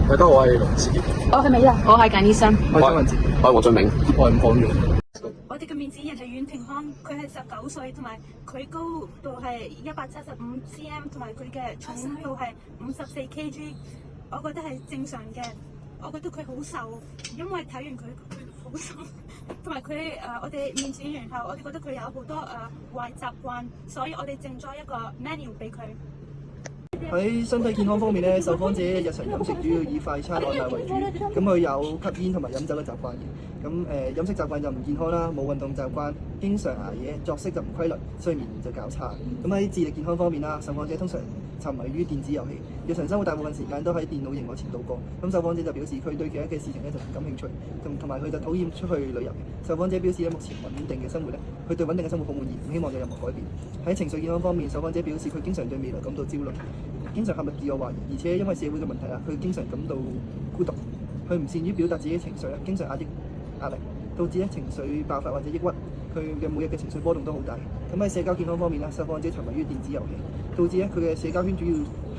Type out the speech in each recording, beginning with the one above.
大家好，我係龍志傑。我係美娜，我係簡醫生。我係張文哲。我係黃俊明。我係伍廣源。我哋嘅面試人係阮廷康，佢係19歲，同埋佢高度係175cm，同埋佢嘅重量係54 kg。我覺得係正常嘅。我覺得佢好瘦，因為睇完佢好瘦，同埋佢我哋面試完後，我哋覺得佢有好多壞習慣，所以我哋整咗一個 menu 俾佢。喺身體健康方面咧，受訪者日常飲食主要以快餐外賣為主，咁佢有吸煙同埋飲酒嘅習慣嘅。咁飲食習慣就唔健康啦，冇運動習慣，經常捱夜，作息就唔規律，睡眠就較差。咁喺智力健康方面啦，受訪者通常沉迷於電子遊戲，日常生活大部分時間都喺電腦熒幕前度過。咁受訪者就表示佢對其他嘅事情咧就唔感興趣，同埋佢就討厭出去旅遊。受訪者表示咧目前穩定嘅生活咧，佢對穩定嘅生活好滿意，唔希望有任何改變。喺情緒健康方面，受訪者表示佢經常對未來感到焦慮，經常陷入自我懷疑，而且因為社會嘅問題啊，佢經常感到孤獨。佢唔善於表達自己嘅情緒啊，經常壓力，導致咧情緒爆發或者抑鬱。佢嘅每日嘅情緒波動都好大。咁喺社交健康方面啦，受訪者沉迷於電子遊戲，導致咧佢嘅社交圈主要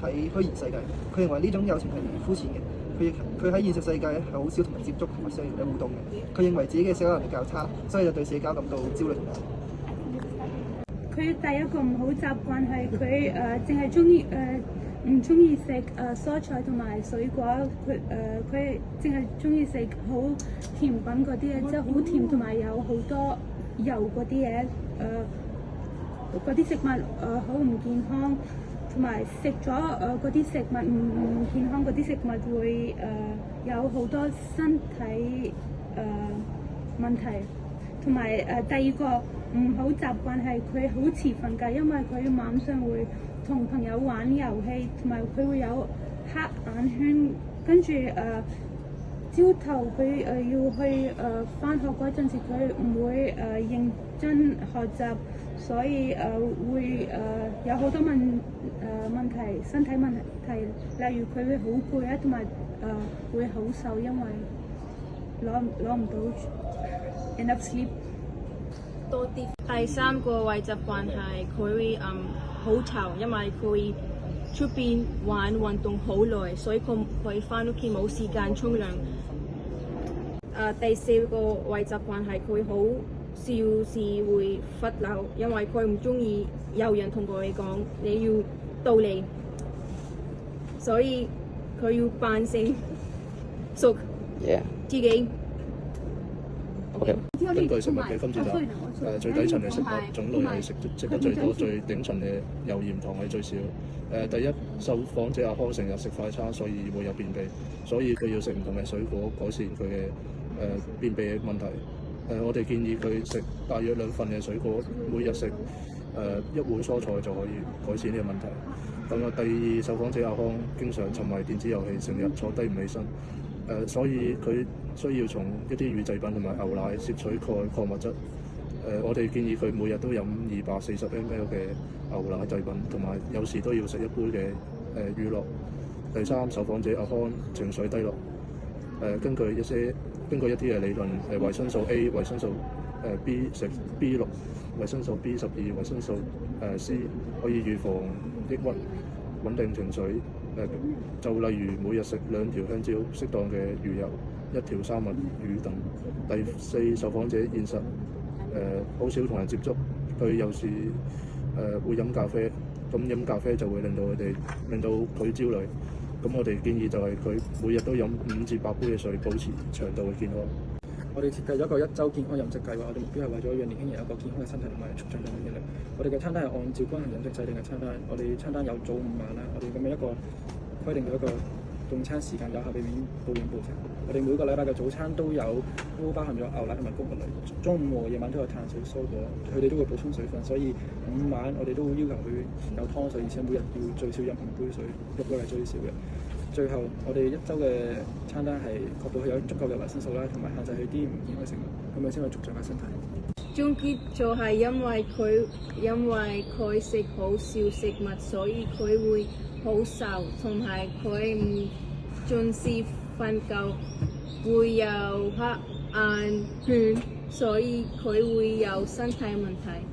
喺虛擬世界。佢認為呢種友情係膚淺嘅。佢喺現實世界咧係好少同人接觸同埋相互動嘅。佢認為自己嘅社交能力較差，所以就對社交感到焦慮。佢第一個唔好習慣係佢淨係中意唔中意食蔬菜同埋水果，佢淨係中意食好甜品嗰啲嘢，即係好甜同埋有好多油嗰啲嘢，嗰啲食物好唔健康，同埋食咗嗰啲食物唔健康嗰啲食物會有好多身體問題。同埋第二個唔好習慣係佢好遲瞓覺，因為佢晚上會同朋友玩遊戲，同埋佢會有黑眼圈，跟住朝頭佢要去返學嗰陣時，佢唔會認真學習，所以會有好多問題，身體問題，例如佢會好攰啊，同埋會好瘦，因為攞唔到enough sleep。多啲。第三個壞習慣係佢會好嘈，因為佢出邊玩運動好耐，所以佢返屋企冇時間沖涼。第四個壞習慣係佢好少時會發嬲，因為佢唔中意有人同佢講你要道理，所以佢要扮成熟自己。Okay. 根據食物嘅金字塔，最底層嘅食物種類係食得最多，最頂層嘅油鹽糖係最少。第一，受訪者阿康成日食快餐，所以會有便秘，所以佢要食唔同嘅水果改善佢嘅便秘嘅問題。我哋建議佢食大約2份嘅水果，每日食1碗蔬菜就可以改善呢個問題。咁啊，第二，受訪者阿康經常沉迷電子遊戲，成日坐低唔起身。所以佢需要從一啲乳製品同埋牛奶攝取礦物質。我哋建議佢每日都飲240 ml 嘅牛奶製品，同埋有時都要食1杯嘅乳酪。第三，受訪者阿康情緒低落。根據一啲嘅理論，維生素 A、維生素B 食 B6、維生素 B12、維生素C 可以預防抑鬱、穩定情緒。就例如每日食2條香蕉、適當嘅魚油、1條三文魚等。第四，受訪者現實好少同人接觸，佢有時會飲咖啡，咁飲咖啡就會令到佢焦慮。咁我哋建議就係佢每日都飲5至8杯嘅水，保持腸道嘅健康。我哋設計咗一個1週健康飲食計劃，我哋目標係為咗讓年輕人有一個健康嘅身體同埋促進佢嘅免疫力。我哋嘅餐單係按照均衡飲食制定嘅餐單，我哋餐單有早午晚啦，我哋咁樣一個規定咗一個用餐時間，有效避免暴飲暴食。我哋每個禮拜嘅早餐都包含咗牛奶同埋穀物類，中午和夜晚都有碳水蔬果，佢哋都會補充水分，所以午晚我哋都會要求佢有湯水，而且每日要最少飲5杯水，6杯係最少嘅。最後，我哋1週嘅餐單係確保佢有足夠嘅維生素啦，同埋限制佢啲唔健康嘅食物，咁樣先可以促進佢身體。總結就係因為佢食好少食物，所以佢會好瘦，同埋佢唔準時瞓覺，會有黑眼圈，所以佢會有身體問題。